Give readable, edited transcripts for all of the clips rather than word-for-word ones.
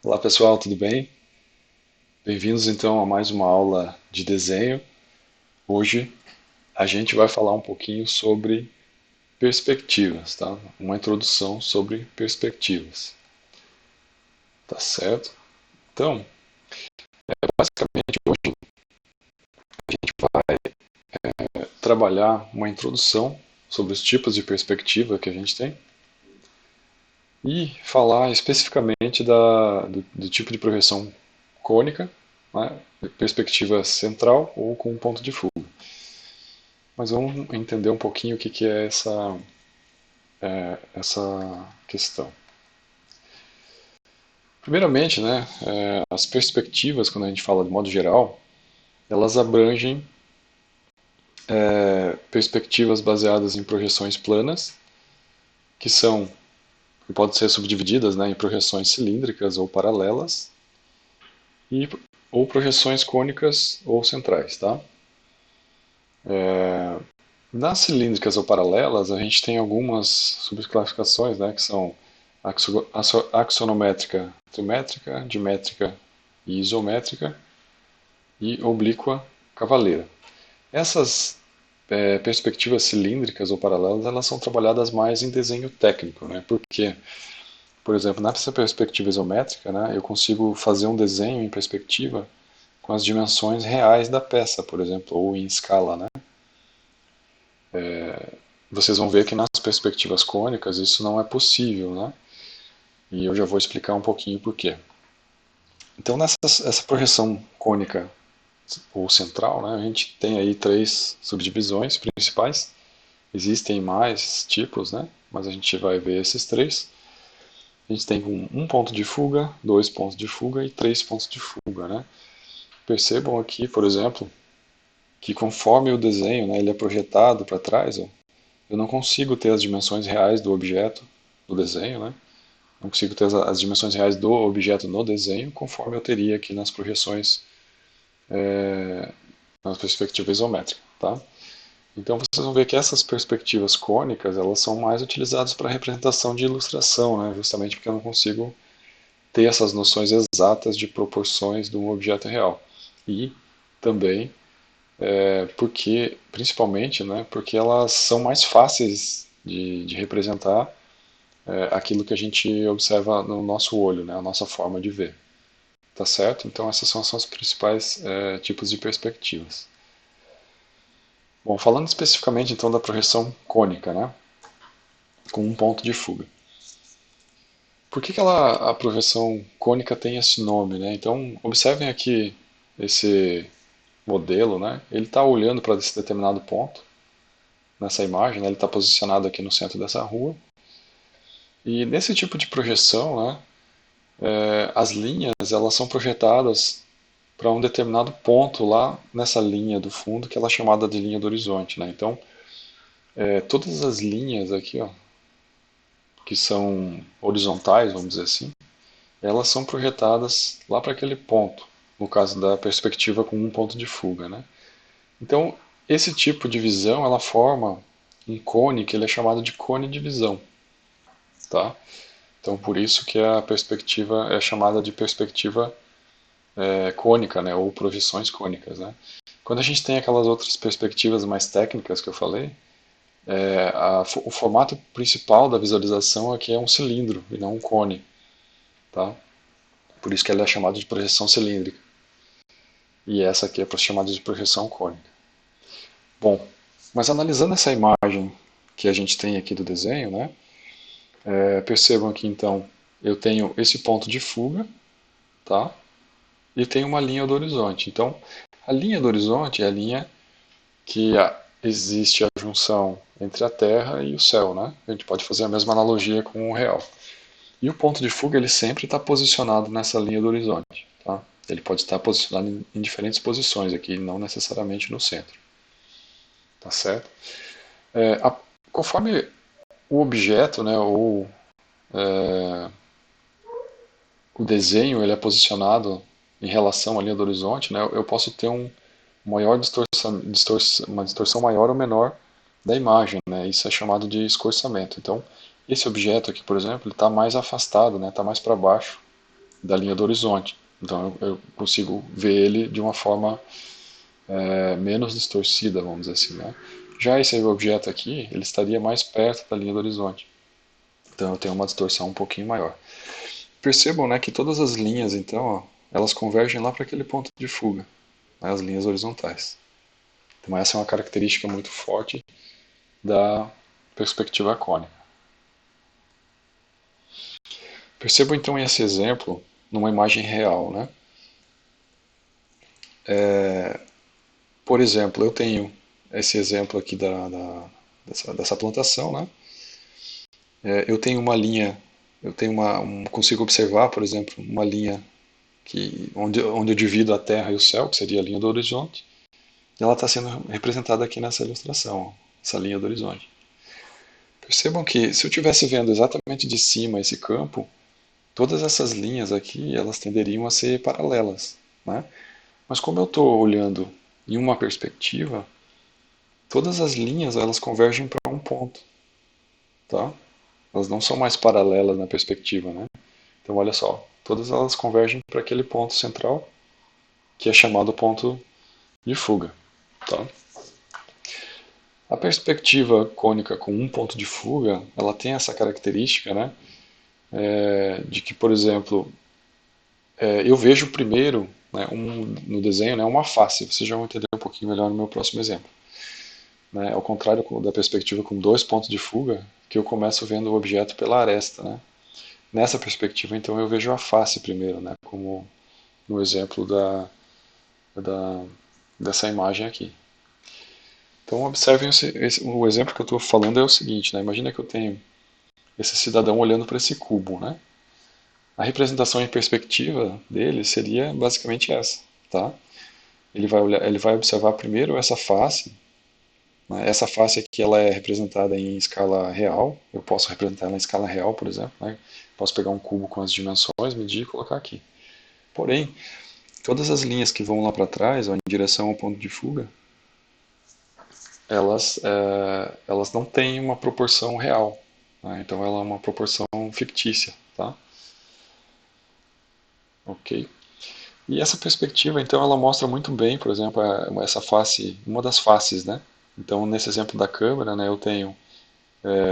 Olá pessoal, tudo bem? Bem-vindos então a mais uma aula de desenho. Hoje a gente vai falar um pouquinho sobre perspectivas, tá? Uma introdução sobre perspectivas, tá certo? Então, basicamente hoje a gente vai trabalhar uma introdução sobre os tipos de perspectiva que a gente tem e falar especificamente do tipo de projeção cônica, né? Perspectiva central ou com ponto de fuga. Mas vamos entender um pouquinho o que, que é essa questão. Primeiramente, né, as perspectivas, quando a gente fala de modo geral, elas abrangem perspectivas baseadas em projeções planas, que são que podem ser subdivididas, né, em projeções cilíndricas ou paralelas, e, ou projeções cônicas ou centrais. Tá? Nas cilíndricas ou paralelas, a gente tem algumas subclassificações, né, que são axonométrica, trimétrica, dimétrica e isométrica, e oblíqua cavaleira. Essas perspectivas cilíndricas ou paralelas, elas são trabalhadas mais em desenho técnico, né? Porque, por exemplo, nessa perspectiva isométrica, né, eu consigo fazer um desenho em perspectiva com as dimensões reais da peça, por exemplo, ou em escala, né? Vocês vão ver que nas perspectivas cônicas isso não é possível, né? E eu já vou explicar um pouquinho por quê. Então, essa projeção cônica ou central, né, a gente tem aí três subdivisões principais. Existem mais tipos, né, mas a gente vai ver esses três. A gente tem um ponto de fuga, dois pontos de fuga e três pontos de fuga. Né? Percebam aqui, por exemplo, que conforme o desenho, né, ele é projetado para trás, ó, eu não consigo ter as dimensões reais do objeto do desenho, né? Não consigo ter as dimensões reais do objeto no desenho, conforme eu teria aqui nas projeções, na perspectiva isométrica. Tá? Então vocês vão ver que essas perspectivas cônicas elas são mais utilizadas para representação de ilustração, né? Justamente porque eu não consigo ter essas noções exatas de proporções de um objeto real. E também porque, principalmente, né, porque elas são mais fáceis de representar aquilo que a gente observa no nosso olho, né, a nossa forma de ver. Tá certo? Então essas são os principais tipos de perspectivas. Bom, falando especificamente então da projeção cônica, né, com um ponto de fuga. Por que, que a projeção cônica tem esse nome, né? Então observem aqui esse modelo, né? Ele está olhando para esse determinado ponto nessa imagem, né? Ele está posicionado aqui no centro dessa rua. E nesse tipo de projeção, né, as linhas elas são projetadas para um determinado ponto lá nessa linha do fundo, que ela é chamada de linha do horizonte. Né? Então, todas as linhas aqui, ó, que são horizontais, vamos dizer assim, elas são projetadas lá para aquele ponto, no caso da perspectiva com um ponto de fuga. Né? Então, esse tipo de visão ela forma um cone que ele é chamado de cone de visão. Tá? Então, por isso que a perspectiva é chamada de perspectiva cônica, né, ou projeções cônicas. Né? Quando a gente tem aquelas outras perspectivas mais técnicas que eu falei, o formato principal da visualização aqui é um cilindro e não um cone. Tá? Por isso que ela é chamada de projeção cilíndrica. E essa aqui é chamada de projeção cônica. Bom, mas analisando essa imagem que a gente tem aqui do desenho, né, percebam que então eu tenho esse ponto de fuga, tá? E tenho uma linha do horizonte. Então, a linha do horizonte é a linha que existe a junção entre a Terra e o céu, né? A gente pode fazer a mesma analogia com o real. E o ponto de fuga ele sempre está posicionado nessa linha do horizonte, tá? Ele pode estar posicionado em diferentes posições aqui, não necessariamente no centro, tá certo? É, a, conforme o objeto, né, ou o desenho ele é posicionado em relação à linha do horizonte, né, eu posso ter maior uma distorção maior ou menor da imagem, né? Isso é chamado de escorçamento. Então, esse objeto aqui, por exemplo, ele está mais afastado, né? Está mais para baixo da linha do horizonte. Então eu consigo ver ele de uma forma menos distorcida, vamos dizer assim, né? Já esse objeto aqui, ele estaria mais perto da linha do horizonte. Então eu tenho uma distorção um pouquinho maior. Percebam, né, que todas as linhas, então, ó, elas convergem lá para aquele ponto de fuga, né, as linhas horizontais. Então essa é uma característica muito forte da perspectiva cônica. Percebam então esse exemplo numa imagem real, né? Por exemplo, eu tenho esse exemplo aqui dessa plantação, né? Eu tenho uma linha, consigo observar, por exemplo, uma linha onde eu divido a Terra e o céu, que seria a linha do horizonte, e ela está sendo representada aqui nessa ilustração, ó, essa linha do horizonte. Percebam que se eu estivesse vendo exatamente de cima esse campo, todas essas linhas aqui, elas tenderiam a ser paralelas, né? Mas como eu estou olhando em uma perspectiva, todas as linhas elas convergem para um ponto, tá? Elas não são mais paralelas na perspectiva, né? Então olha só, todas elas convergem para aquele ponto central, que é chamado ponto de fuga, tá? A perspectiva cônica com um ponto de fuga, ela tem essa característica, né? De que, por exemplo, eu vejo primeiro, né, no desenho, né, uma face. Vocês já vão entender um pouquinho melhor no meu próximo exemplo. Né? Ao contrário da perspectiva com dois pontos de fuga, que eu começo vendo o objeto pela aresta. Né? Nessa perspectiva, então, eu vejo a face primeiro, né, como no exemplo da, dessa imagem aqui. Então, observem o exemplo que eu estou falando é o seguinte, né? Imagina que eu tenho esse cidadão olhando para esse cubo, né? A representação em perspectiva dele seria basicamente essa, tá? Ele vai observar primeiro essa face, né? Essa face aqui ela é representada em escala real. Eu posso representar ela em escala real, por exemplo, né? Posso pegar um cubo com as dimensões, medir e colocar aqui. Porém, todas as linhas que vão lá para trás, ó, em direção ao ponto de fuga, elas não têm uma proporção real. Né? Então ela é uma proporção fictícia, tá? Ok? E essa perspectiva, então, ela mostra muito bem, por exemplo, essa face, uma das faces, né? Então, nesse exemplo da câmera, né, eu tenho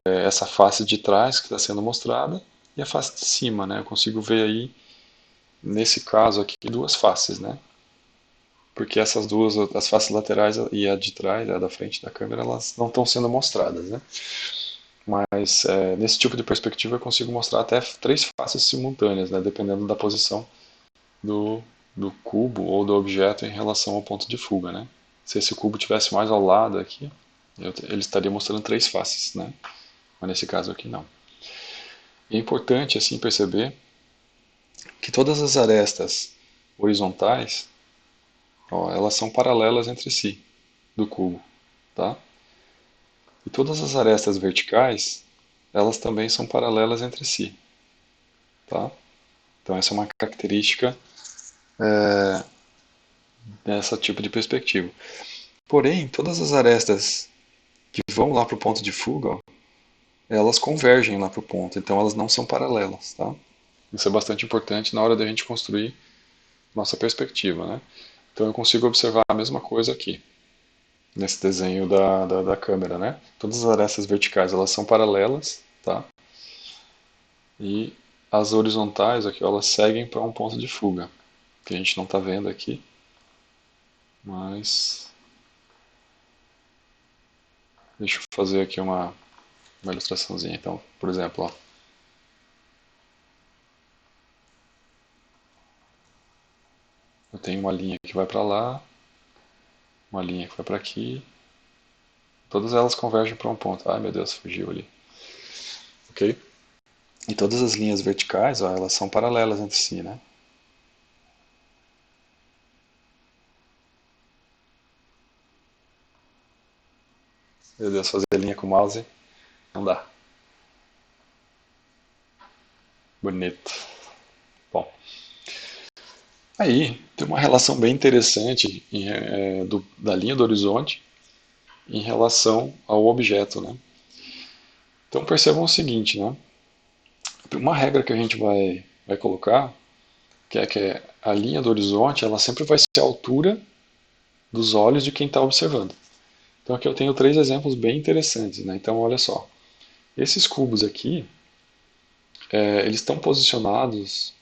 essa face de trás que está sendo mostrada e a face de cima, né? Eu consigo ver aí, nesse caso aqui, duas faces, né? Porque essas duas, as faces laterais e a de trás, a da frente da câmera, elas não estão sendo mostradas, né? Mas nesse tipo de perspectiva eu consigo mostrar até três faces simultâneas, né? Dependendo da posição do, do cubo ou do objeto em relação ao ponto de fuga, né? Se esse cubo tivesse mais ao lado aqui, ele estaria mostrando três faces, né? Mas nesse caso aqui não. E é importante assim perceber que todas as arestas horizontais, ó, elas são paralelas entre si do cubo, tá? E todas as arestas verticais, elas também são paralelas entre si, tá? Então essa é uma característica dessa tipo de perspectiva. Porém, todas as arestas que vão lá para o ponto de fuga, ó, elas convergem lá para o ponto, então elas não são paralelas, tá? Isso é bastante importante na hora da gente construir nossa perspectiva, né? Então eu consigo observar a mesma coisa aqui, nesse desenho da câmera, né? Todas as arestas verticais, elas são paralelas, tá? E as horizontais aqui, elas seguem para um ponto de fuga, que a gente não está vendo aqui, mas deixa eu fazer aqui uma ilustraçãozinha. Então, por exemplo, ó, eu tenho uma linha que vai para lá, uma linha que vai para aqui, todas elas convergem para um ponto. Ai meu Deus, fugiu ali. Ok? E todas as linhas verticais, ó, elas são paralelas entre si, né? Meu Deus, fazer linha com o mouse não dá. Bonito. Bom, aí tem uma relação bem interessante da linha do horizonte em relação ao objeto, né? Então percebam o seguinte, né? Uma regra que a gente vai colocar que é a linha do horizonte, ela sempre vai ser a altura dos olhos de quem está observando. Então aqui eu tenho três exemplos bem interessantes, né? Então olha só, esses cubos aqui, eles estão posicionados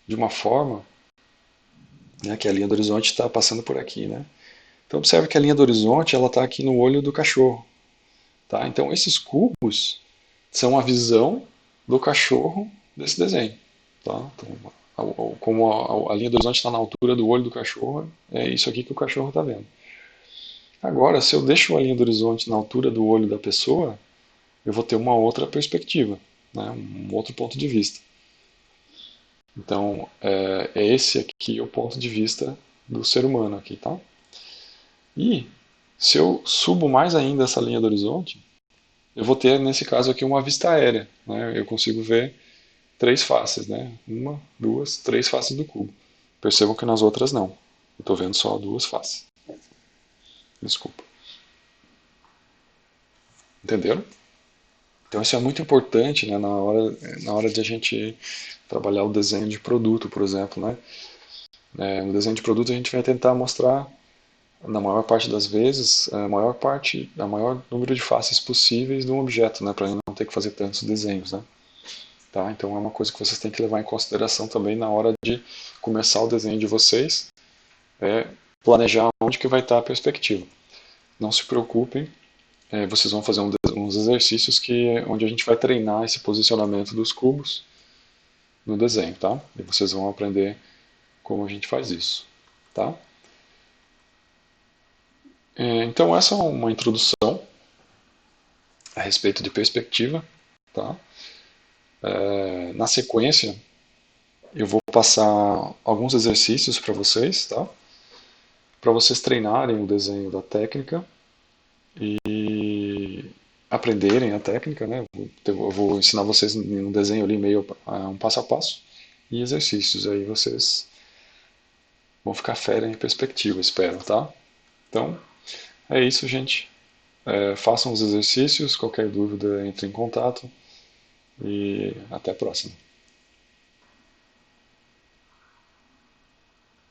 de uma forma, né, que a linha do horizonte está passando por aqui, né? Então observe que a linha do horizonte ela está aqui no olho do cachorro, tá? Então esses cubos são a visão do cachorro desse desenho, tá? Então, como a linha do horizonte está na altura do olho do cachorro, é isso aqui que o cachorro está vendo. Agora, se eu deixo a linha do horizonte na altura do olho da pessoa, eu vou ter uma outra perspectiva, né? Um outro ponto de vista. Então, é esse aqui o ponto de vista do ser humano aqui, tá? E se eu subo mais ainda essa linha do horizonte, eu vou ter, nesse caso aqui, uma vista aérea, né? Eu consigo ver três faces, né? Uma, duas, três faces do cubo. Percebam que nas outras não. Eu estou vendo só duas faces. Desculpa. Entenderam? Então isso é muito importante, né, na hora de a gente trabalhar o desenho de produto, por exemplo, né? No desenho de produto a gente vai tentar mostrar, na maior parte das vezes, a maior número de faces possíveis de um objeto, né, para não ter que fazer tantos desenhos, né? Tá? Então é uma coisa que vocês têm que levar em consideração também na hora de começar o desenho de vocês, é planejar onde que vai estar a perspectiva. Não se preocupem, vocês vão fazer uns exercícios onde a gente vai treinar esse posicionamento dos cubos no desenho, tá? E vocês vão aprender como a gente faz isso, tá? Então essa é uma introdução a respeito de perspectiva, tá? Na sequência, eu vou passar alguns exercícios para vocês, tá? Para vocês treinarem o desenho da técnica e aprenderem a técnica, né? Eu vou ensinar vocês um desenho ali meio um passo a passo e exercícios. Aí vocês vão ficar fera em perspectiva, espero, tá? Então, é isso, gente. Façam os exercícios, qualquer dúvida entre em contato e até a próxima.